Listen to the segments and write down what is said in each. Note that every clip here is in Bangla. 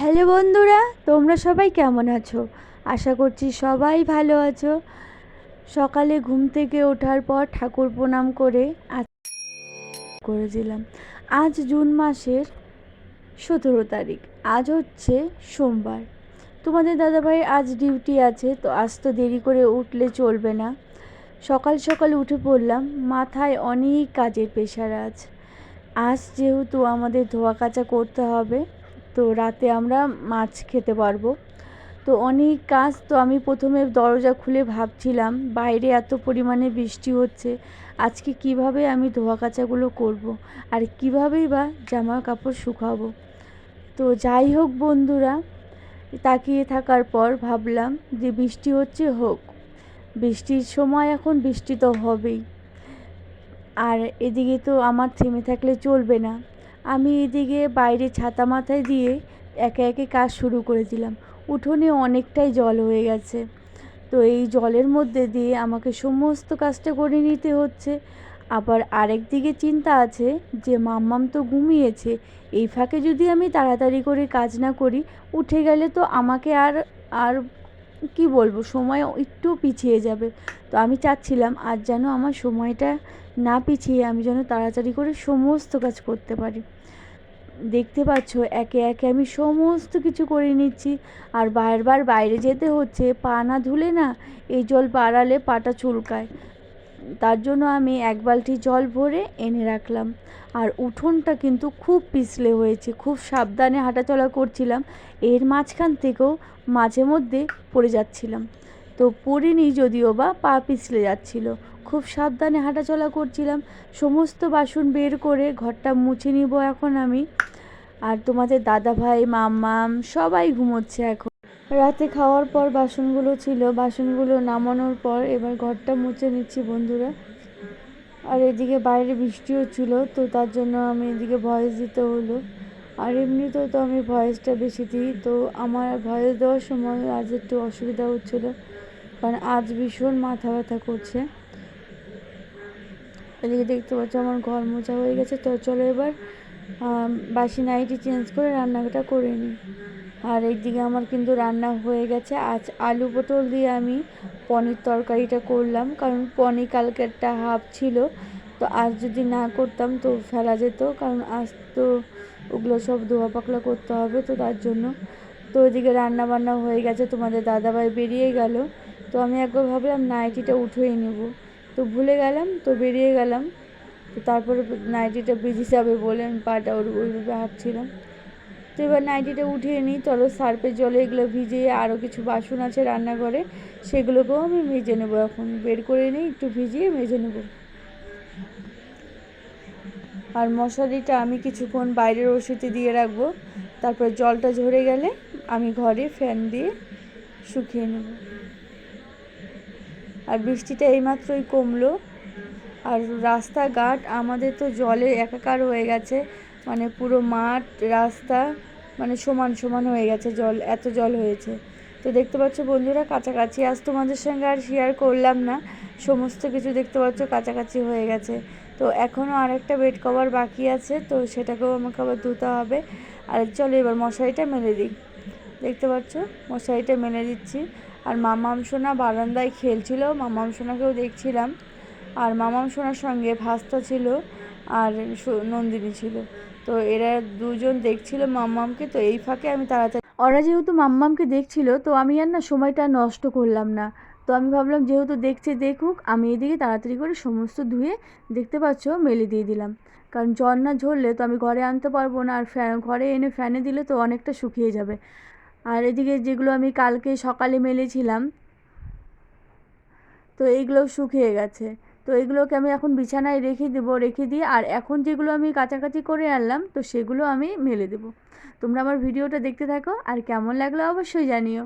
হ্যালো বন্ধুরা, তোমরা সবাই কেমন আছো? আশা করছি সবাই ভালো আছো। সকালে ঘুম থেকে ওঠার পর ঠাকুর প্রণাম করে করেছিলাম। আজ জুন মাসের 17 তারিখ। আজ হচ্ছে সোমবার। তোমাদের দাদাভাই আজ ডিউটি আছে, তো আজ তো দেরি করে উঠলে চলবে না। সকাল সকাল উঠে পড়লাম, মাথায় অনেক কাজের প্রেশার আছে। আজ যেহেতু আমাদের ধোয়া কাচা করতে হবে, তো রাতে আমরা মাছ খেতে পারবো। তো অনেক কাজ। তো আমি প্রথমে দরজা খুলে ভাবছিলাম বাইরে এত পরিমাণে বৃষ্টি হচ্ছে, আজকে কিভাবে আমি ধোয়া কাচাগুলো করব আর কীভাবেই বা জামা কাপড় শুকাবো। তো যাই হোক বন্ধুরা, তাকিয়ে থাকার পর ভাবলাম যে বৃষ্টি হচ্ছে হোক, বৃষ্টির সময় এখন বৃষ্টি তো হবেই। আর এদিকে তো আমার থেমে থাকলে চলবে না। আমি এদিকে বাইরে ছাতা মাথায় দিয়ে একে একে কাজ শুরু করে দিলাম। উঠোনে অনেকটাই জল হয়ে গেছে, তো এই জলের মধ্যে দিয়ে আমাকে সমস্ত কাজটা করে নিতে হচ্ছে। আবার আরেক দিকে চিন্তা আছে যে মাম্মাম তো ঘুমিয়েছে, এই ফাঁকে যদি আমি তাড়াতাড়ি করে কাজ না করি, উঠে গেলে তো আমাকে আর আর কি বলবো, সময় একটু পিছিয়ে যাবে। তো আমি চাচ্ছিলাম আজ যেন আমার সময়টা না পিছিয়ে আমি যেন তাড়াতাড়ি করে সমস্ত কাজ করতে পারি। দেখতে পাচ্ছ একে একে আমি সমস্ত কিছু করে নিচ্ছি। আর বারবার বাইরে যেতে হচ্ছে, পা না ধুলে না এই জল বাড়ালে পাটা চুলকায়। তার জন্য আমি এক বালতি জল ভরে এনে রাখলাম। আর উঠোনটা কিন্তু খুব পিছলে হয়েছে, খুব সাবধানে হাঁটাচলা করছিলাম, এর মাঝখান থেকেও মাঝে মধ্যে পড়ে যাচ্ছিলাম। তো পড়িনি যদিও বা পা পিছলে যাচ্ছিল, খুব সাবধানে হাঁটাচলা করছিলাম। সমস্ত বাসন বের করে ঘরটা মুছে নিব এখন আমি। আর তোমাদের দাদাভাই মাম্মাম সবাই ঘুমোচ্ছে এখন। রাতে খাওয়ার পর বাসনগুলো ছিল, বাসনগুলো নামানোর পর এবার ঘরটা মুছে নিচ্ছি বন্ধুরা। আর এদিকে বাইরে বৃষ্টি হচ্ছিল, তো তার জন্য আমি এদিকে ভয়েস দিতে হলো। আর এমনিতেও তো আমি ভয়েসটা বেশি দিই, তো আমার ভয়েস দেওয়ার সময় আজ একটু অসুবিধা হচ্ছিলো, কারণ আজ ভীষণ মাথা ব্যথা করছে। এদিকে দেখতে পাচ্ছ আমার ঘর মোছা হয়ে গেছে। তো চলো এবার বাসি নাইটি চেঞ্জ করে রান্নাটা করে নিই। আর এইদিকে আমার কিন্তু রান্না হয়ে গেছে। আজ আলু পটল দিয়ে আমি পনির তরকারিটা করলাম, কারণ পনির কালকেরটা হাফ ছিল, তো আজ যদি না করতাম তো ফেলা যেত, কারণ আজ তো ওগুলো সব ধোয়া পাকলা করতে হবে, তো তার জন্য। তো ওইদিকে রান্না বান্না হয়ে গেছে, তোমাদের দাদাভাই বেরিয়ে গেল। তো আমি একবার ভাবলাম নাইটিটা উঠেই নেব, তো ভুলে গেলাম, তো বেরিয়ে গেলাম। তো তারপরে নাইটিটা ভিজে যাবে বলে আমি পাটা ওইভাবে হাঁটছিলাম। তো এবার নাইটিটা উঠিয়ে নিই। চলো সার্ফের জলে এগুলো ভিজিয়ে, আরও কিছু বাসন আছে রান্নাঘরে, সেগুলোকেও আমি মেজে নেবো। এখন বের করে নিই, একটু ভিজিয়ে মেজে নেব। আর মশারিটা আমি কিছুক্ষণ বাইরের রশিতে দিয়ে রাখবো, তারপর জলটা ঝরে গেলে আমি ঘরে ফ্যান দিয়ে শুকিয়ে নেব। আর বৃষ্টিটা এইমাত্রই কমলো। আর রাস্তাঘাট আমাদের তো জলে একাকার হয়ে গেছে, মানে পুরো মাঠ রাস্তা মানে সমান সমান হয়ে গেছে, জল এত জল হয়েছে। তো দেখতে পাচ্ছ বন্ধুরা কাছাকাছি, আজ তোমাদের সঙ্গে আর শেয়ার করলাম না, সমস্ত কিছু দেখতে পাচ্ছ কাছাকাছি হয়ে গেছে। তো এখনও আরেকটা বেড কভার বাকি আছে, তো সেটাকেও আমাকে আবার ধুতে হবে। আর চলো এবার মশারিটা মেলে দিই। দেখতে পাচ্ছ মশারিটা মেলে দিচ্ছি। আর মামাম সোনা বারান্দায় খেলছিল, মামাম সোনাকেও দেখছিলাম। আর মামাম সোনার সঙ্গে ভাস্তা ছিল আর নন্দিনী ছিল, তো এরা দুজন দেখছিল মাম্মামকে। তো এই ফাঁকে আমি তাড়াতাড়ি, ওরা যেহেতু মাম্মামকে দেখছিল, তো আমি আর না সময়টা নষ্ট করলাম না। তো আমি ভাবলাম যেহেতু দেখছে দেখুক, আমি এদিকে তাড়াতাড়ি করে সমস্ত ধুয়ে দেখতে পাচ্ছ মেলে দিয়ে দিলাম। কারণ জল না ঝরলে তো আমি ঘরে আনতে পারবো না, আর ঘরে এনে ফ্যানে দিলে তো অনেকটা শুকিয়ে যাবে। আর এদিকে যেগুলো আমি কালকে সকালে মেলেছিলাম, তো এইগুলোও শুকিয়ে গেছে। তো এগুলোকে আমি এখন বিছানায় রেখে দেবো, রেখে দিয়ে আর এখন যেগুলো আমি কাচাকাচি করে আনলাম, তো সেগুলো আমি মেলে দেবো। তোমরা আমার ভিডিওটা দেখতে থাকো, আর কেমন লাগলো অবশ্যই জানিও।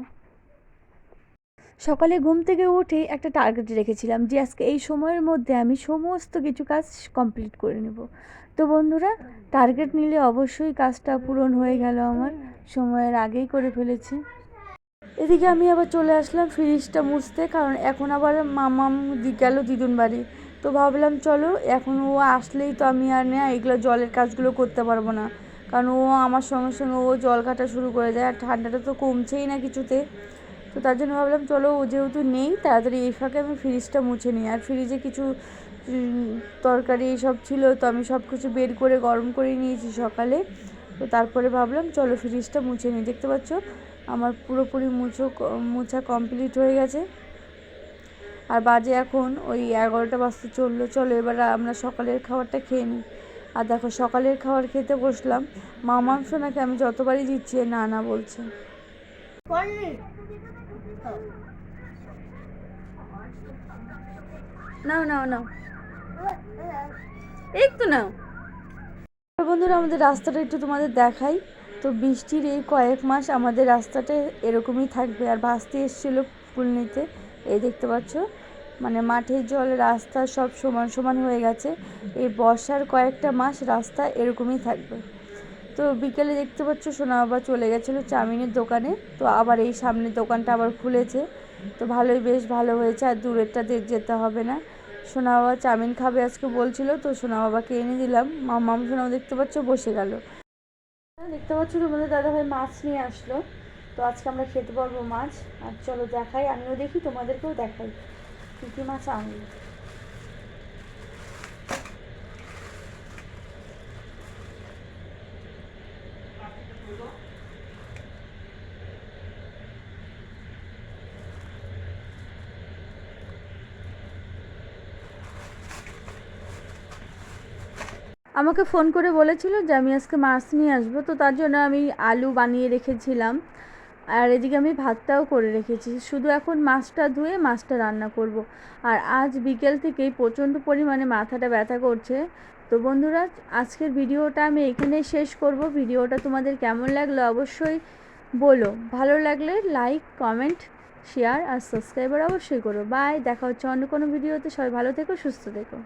সকালে ঘুম থেকে উঠেই একটা টার্গেট রেখেছিলাম যে আজকে এই সময়ের মধ্যে আমি সমস্ত কিছু কাজ কমপ্লিট করে নেব। তো বন্ধুরা, টার্গেট নিলে অবশ্যই কাজটা পূরণ হয়ে গেল, আমার সময়ের আগেই করে ফেলেছি। এদিকে আমি আবার চলে আসলাম ফ্রিজটা মুছতে, কারণ এখন আবার মামাম গেল দিদুন বাড়ি। তো ভাবলাম চলো এখন ও আসলেই তো আমি আর না এগুলো জলের কাজগুলো করতে পারবো না, কারণ ও আমার সঙ্গে সঙ্গে ও জল ঘাটা শুরু করে দেয়, আর ঠান্ডাটা তো কমছেই না কিছুতে। তো তার জন্য ভাবলাম চলো ও যেহেতু নেই তাড়াতাড়ি এই ফাঁকে আমি ফ্রিজটা মুছে নিই। আর ফ্রিজে কিছু তরকারি এইসব ছিল, তো আমি সব কিছু বের করে গরম করে নিয়েছি সকালে। তো তারপরে ভাবলাম চলো ফ্রিজটা মুছে নিই। দেখতে পাচ্ছ আমার পুরোপুরি মোছা কমপ্লিট হয়ে গেছে। আর বাজে এখন ওই 11টা বাজতে চললো। চলো এবার আমরা সকালের খাবারটা খেয়ে নিই। আর দেখো সকালের খাবার খেতে বসলাম, মাংস নাকি আমি যতবারই দিচ্ছি না না বলছে। নাও নাও নাও, একটু নাও। বন্ধুরা আমাদের রাস্তাটা একটু তোমাদের দেখাই। তো বৃষ্টির এই কয়েক মাস আমাদের রাস্তাটা এরকমই থাকবে। আর ভাসতে এসেছিলো ফুল নিতে, এই দেখতে পাচ্ছ মানে মাঠের জল রাস্তা সব সমান সমান হয়ে গেছে। এই বর্ষার কয়েকটা মাস রাস্তা এরকমই থাকবে। তো বিকেলে দেখতে পাচ্ছ সোনা বাবা চলে গেছিলো চাউমিনের দোকানে, তো আবার এই সামনের দোকানটা আবার খুলেছে। তো ভালোই, বেশ ভালো হয়েছে, আর দূরেরটা যেতে হবে না। সোনা বাবা চাউমিন খাবে আজকে বলছিল, তো সোনা বাবাকে এনে দিলাম। সোনাও দেখতে পাচ্ছ বসে গেল। দেখতে পাচ্ছ তোমাদের দাদাভাই মাছ নিয়ে আসলো, তো আজকে আমরা খেতে পারবো মাছ। আর চলো দেখাই, আমিও দেখি তোমাদেরকেও দেখাই কী কী মাছ আনলো। আমাকে ফোন করে বলেছিল যে আমি আজকে মাছ নিয়ে আসবো, তো তার জন্য আমি আলু বানিয়ে রেখেছিলাম। আর এদিকে আমি ভাতটাও করে রেখেছি, শুধু এখন মাছটা ধুয়ে মাছটা রান্না করব। আর আজ বিকেল থেকেই প্রচণ্ড পরিমাণে মাথাটা ব্যথা করছে। তো বন্ধুরা আজকের ভিডিওটা আমি এখানেই শেষ করব। ভিডিওটা তোমাদের কেমন লাগলো অবশ্যই বলো, ভালো লাগলে লাইক কমেন্ট শেয়ার আর সাবস্ক্রাইবার অবশ্যই করো। বাই, দেখা হচ্ছে অন্য কোনো ভিডিওতে। সবাই ভালো থেকো, সুস্থ থেকো।